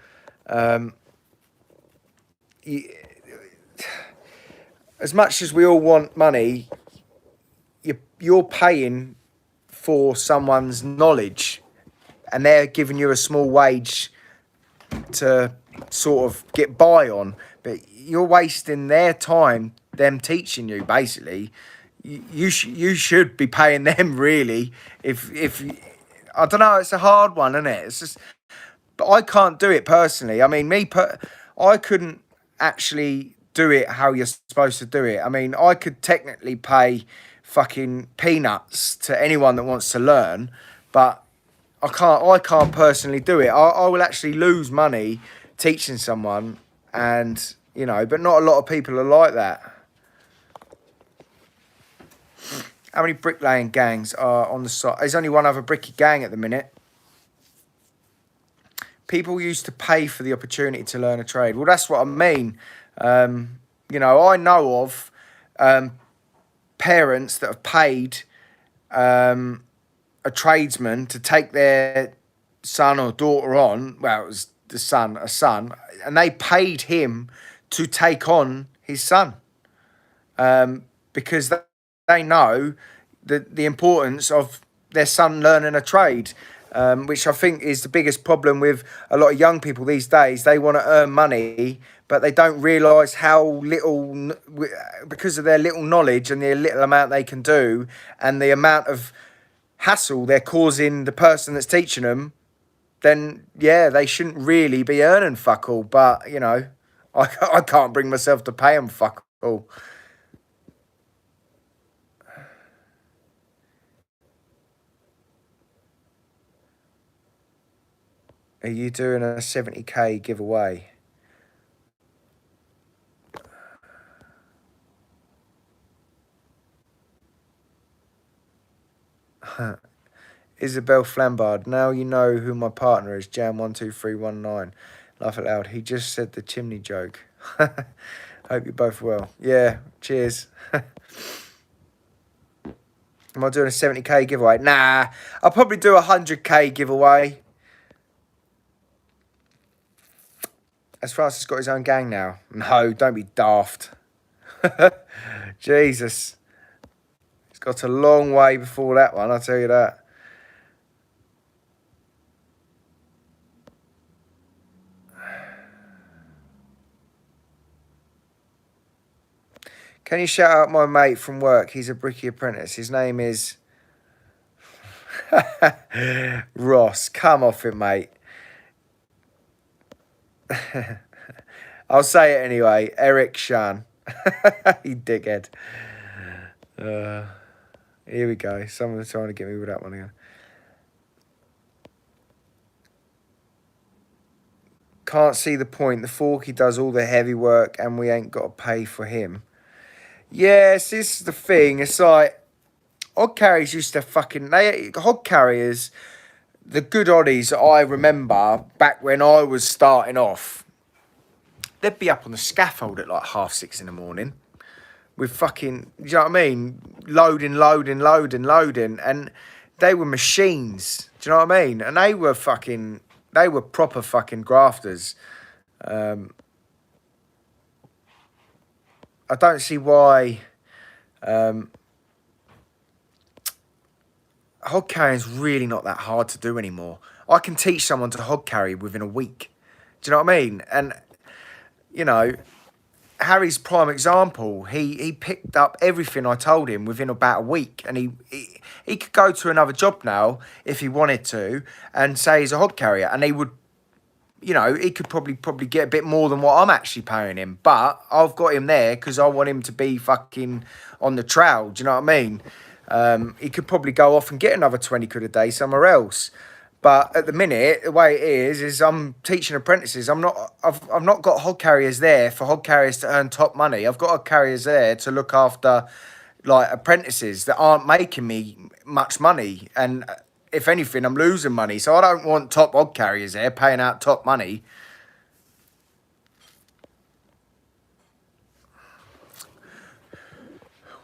As much as we all want money, you're paying for someone's knowledge, and they're giving you a small wage to sort of get by on. But you're wasting their time, them teaching you, basically. You should be paying them, really. If I don't know, it's a hard one, isn't it? It's just, but I can't do it personally. I mean, I couldn't actually do it how you're supposed to do it. I mean, I could technically pay fucking peanuts to anyone that wants to learn, but I can't personally do it. I will actually lose money teaching someone, and you know, but not a lot of people are like that. How many bricklaying gangs are on the site? There's only one other bricky gang at the minute. People used to pay for the opportunity to learn a trade. Well, that's what I mean. You know, I know of parents that have paid a tradesman to take their son or daughter on. Well, it was a son, and they paid him to take on his son because they know the importance of their son learning a trade, which I think is the biggest problem with a lot of young people these days. They want to earn money, but they don't realise how little, because of their little knowledge and the little amount they can do and the amount of hassle they're causing the person that's teaching them, then, yeah, they shouldn't really be earning fuck all. But, you know, I can't bring myself to pay them fuck all. Are you doing a 70k giveaway? Isabel Flambard. Now you know who my partner is. Jam12319. Laugh out loud. He just said the chimney joke. Hope you're both well. Yeah, cheers. Am I doing a 70k giveaway? Nah, I'll probably do a 100k giveaway. Has Francis got his own gang now? No, don't be daft. Jesus. It's got a long way before that one, I'll tell you that. Can you shout out my mate from work? He's a bricky apprentice. His name is Ross. Come off it, mate. I'll say it anyway. Eric Shan. You dickhead. Here we go. Someone's trying to get me with that one again. Can't see the point. The Forky does all the heavy work and we ain't got to pay for him. Yes, this is the thing. It's like hod carriers used to hod carriers, the good oddies that I remember back when I was starting off, they'd be up on the scaffold at like 6:30 in the morning with fucking, you know what I mean? Loading. And they were machines. Do you know what I mean? And they were proper fucking grafters. I don't see why hod carrying's really not that hard to do anymore. I can teach someone to hod carry within a week. Do you know what I mean? And, you know, Harry's prime example, he picked up everything I told him within about a week. And he could go to another job now if he wanted to and say he's a hod carrier. And he would, you know, he could probably get a bit more than what I'm actually paying him. But I've got him there because I want him to be fucking on the trowel. Do you know what I mean? He could probably go off and get another 20 quid a day somewhere else. But at the minute, the way it is I'm teaching apprentices. I've not got hod carriers there for hod carriers to earn top money. I've got hod carriers there to look after like apprentices that aren't making me much money. And if anything, I'm losing money. So I don't want top hod carriers there paying out top money.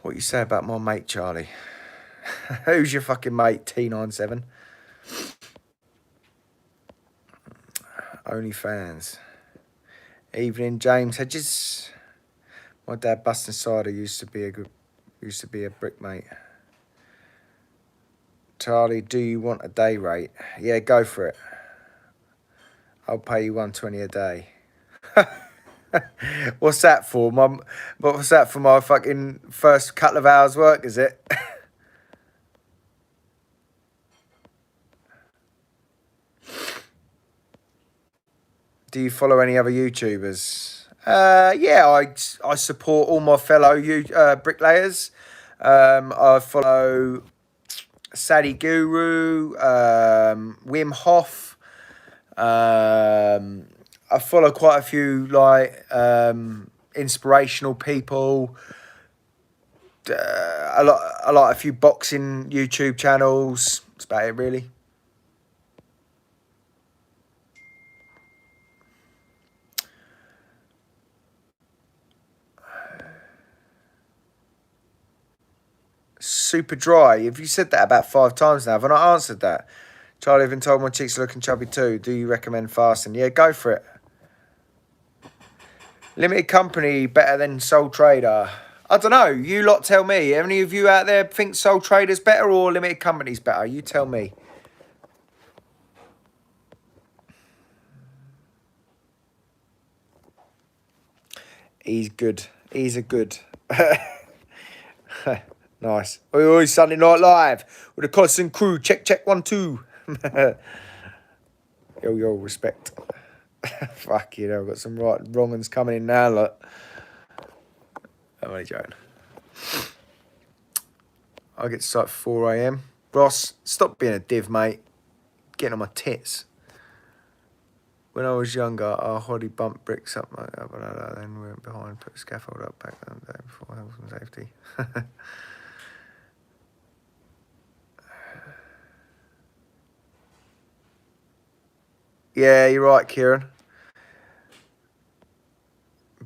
What you say about my mate, Charlie? Who's your fucking mate, T97? OnlyFans. Evening, James Hedges. My dad, Bustin' Cider, used to be a brick mate. Charlie, do you want a day rate? Yeah, go for it. I'll pay you 120 a day. What's that for? What's that for my fucking first couple of hours work, is it? Do you follow any other YouTubers? Yeah, I support all my fellow bricklayers. I follow Sadie Guru, Wim Hof. I follow quite a few like inspirational people. A few boxing YouTube channels. That's about it, really. Super dry. Have you said that about 5 times now? Have I not answered that? Charlie, I've been told my cheeks are looking chubby too. Do you recommend fasting? Yeah, go for it. Limited company better than sole trader? I don't know. You lot tell me. Any of you out there think sole trader's better or limited company's better? You tell me. He's good. He's a good. Nice. Oi, Sunday Night Live with a constant crew. Check 1 2. Yo, respect. Fuck you know, I've got some wrong ones coming in now. Look, I'm only joking. I get to start at 4 AM. Ross, stop being a div, mate. Getting on my tits. When I was younger, our hoddy bumped bricks up like that, then we went behind, put a scaffold up back then before health and safety. Yeah, you're right, Kieran.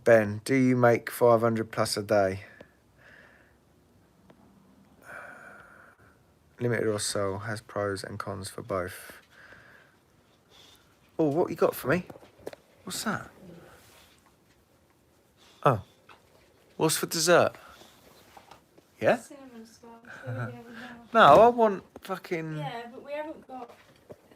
Ben, do you make 500 plus a day? Limited or sole has pros and cons for both. Oh, what you got for me? What's that? Oh. What's for dessert? Yeah? Cinnamon stuff. So we haven't had. No, I want fucking... Yeah, but we haven't got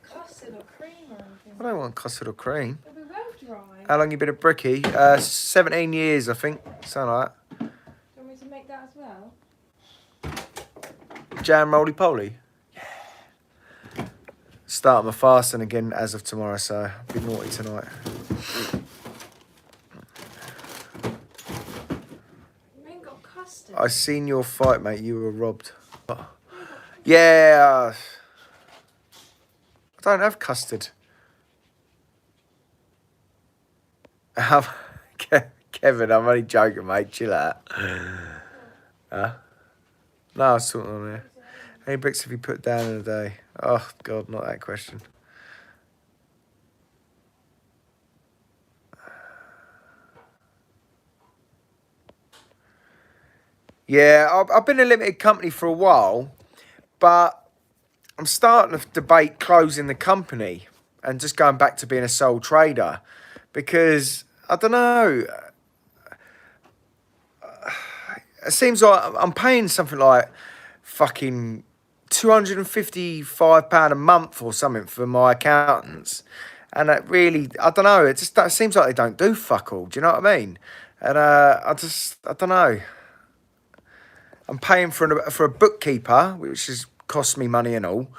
custard or cream or anything. I don't want custard or cream. It'll be well dry. How long you been a Bricky? 17 years, I think. Something like that. Do you want me to make that as well? Jam roly-poly? Yeah. Start my fasting again as of tomorrow, so I'll be naughty tonight. You ain't got custard. I seen your fight, mate. You were robbed. Yeah. I don't have custard. Kevin, I'm only joking, mate. Chill out. Huh? No, I was talking on here. How many bricks have you put down in a day? Oh, God, not that question. Yeah, I've been a limited company for a while, but I'm starting to debate closing the company and just going back to being a sole trader because, I don't know, it seems like I'm paying something like fucking £255 a month or something for my accountants. And it really, I don't know, it seems like they don't do fuck all, do you know what I mean? And I don't know. I'm paying for a bookkeeper, which has cost me money and all. Do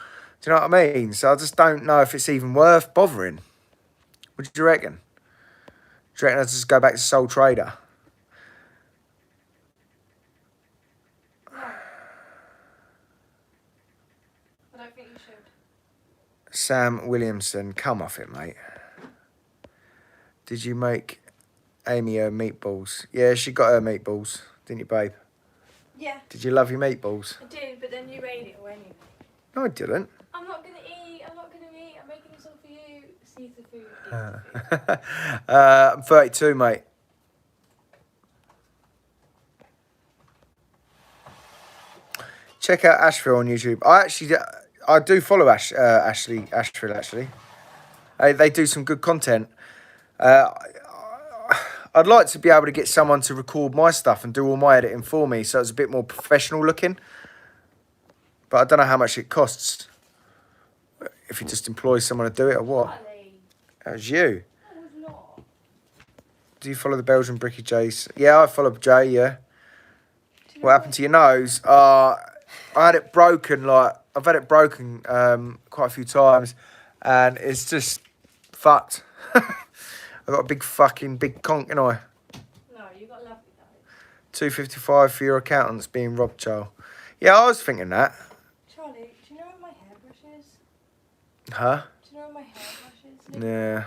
you know what I mean? So I just don't know if it's even worth bothering. What do you reckon? Do you reckon I just go back to sole trader? No. I don't think you should. Sam Williamson, come off it, mate. Did you make Amy her meatballs? Yeah, she got her meatballs, didn't you, babe? Yeah. Did you love your meatballs? I did, but then you ate it all anyway. No, I didn't. I'm not gonna eat. I'm making this all for you. See the food. Eat the food. I'm 32, mate. Check out Asheville on YouTube. I do follow Ashfield actually. They do some good content. I'd like to be able to get someone to record my stuff and do all my editing for me, so it's a bit more professional looking. But I don't know how much it costs. If you just employ someone to do it or what. Charlie. That was you. I was not. Do you follow the Belgian Bricky Jace? Yeah, I follow Jay, yeah. What happened to your nose? I had it broken, I've had it broken quite a few times, and it's just fucked. I got a big conk, you know. No, you got lovely though. $255 for your accountants being robbed, Joel. Yeah, I was thinking that. Charlie, do you know where my hairbrush is? Huh? Do you know where my hairbrush is? Yeah.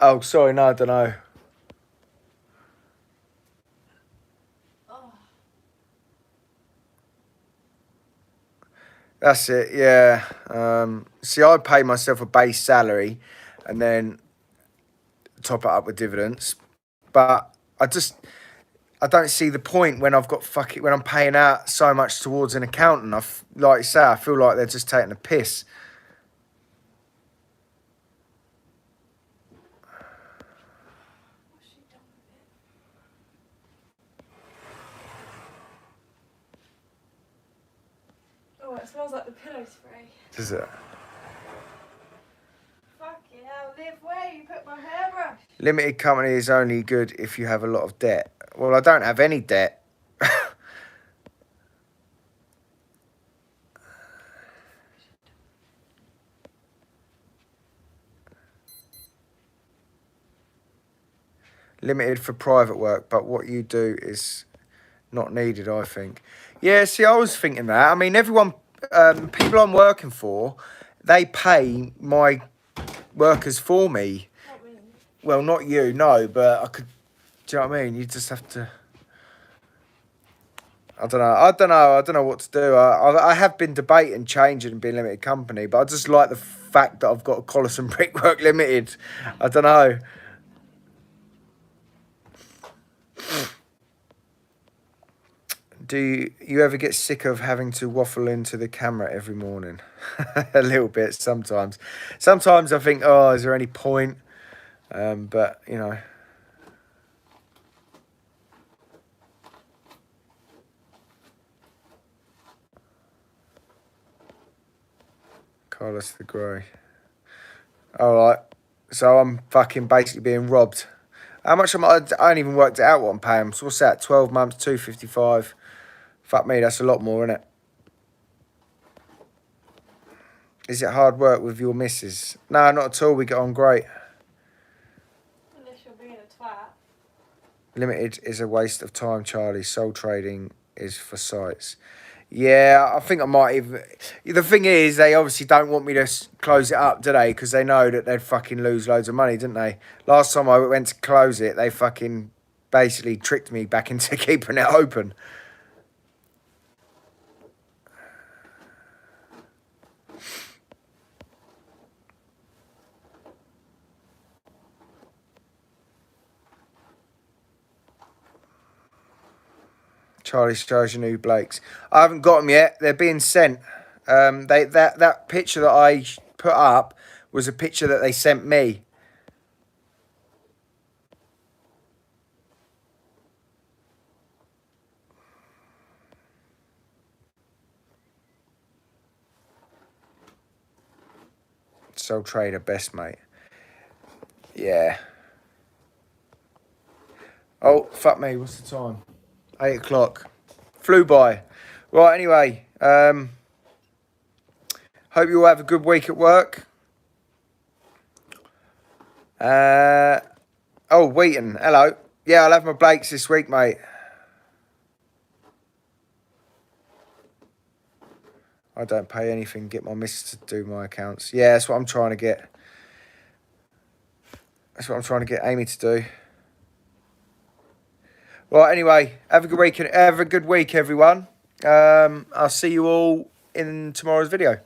Oh, sorry, no, I don't know. Oh. That's it, yeah. See, I pay myself a base salary and then top it up with dividends. But I don't see the point when when I'm paying out so much towards an accountant. Like you say, I feel like they're just taking a piss. What's she done with it? Oh, it smells like the pillow spray. Does it? Fucking hell, Liv, where you put my hairbrush? Limited company is only good if you have a lot of debt. Well, I don't have any debt. Limited for private work, but what you do is not needed, I think. Yeah, see, I was thinking that. I mean, everyone, people I'm working for, they pay my workers for me. Not really. Well, not you, no, but I could, do you know what I mean? You just have to... I don't know what to do. I have been debating changing and being limited company, but I just like the fact that I've got a Collison Brickwork Limited. I don't know. Do you ever get sick of having to waffle into the camera every morning? A little bit sometimes. Sometimes I think, oh, is there any point? But, you know. Carlos the Grey. Alright. So I'm fucking basically being robbed. How much am I ain't even worked it out what I'm paying. So what's that? 12 months, 255. Fuck me, that's a lot more, isn't it? Is it hard work with your missus? No, not at all. We get on great. Unless you're being a twat. Limited is a waste of time, Charlie. Sole trading is for sites. Yeah, I think I might even... The thing is, they obviously don't want me to close it up, do they? Because they know that they'd fucking lose loads of money, didn't they? Last time I went to close it, they fucking basically tricked me back into keeping it open. Charlie shows you new Blakes. I haven't got them yet. They're being sent. That picture that I put up was a picture that they sent me. Sole trader, best mate. Yeah. Oh, fuck me. What's the time? 8 o'clock. Flew by. Right, anyway. Hope you all have a good week at work. Oh, Wheaton. Hello. Yeah, I'll have my Blakes this week, mate. I don't pay anything. Get my missus to do my accounts. Yeah, that's what I'm trying to get. That's what I'm trying to get Amy to do. Right, anyway, have a good week, everyone. I'll see you all in tomorrow's video.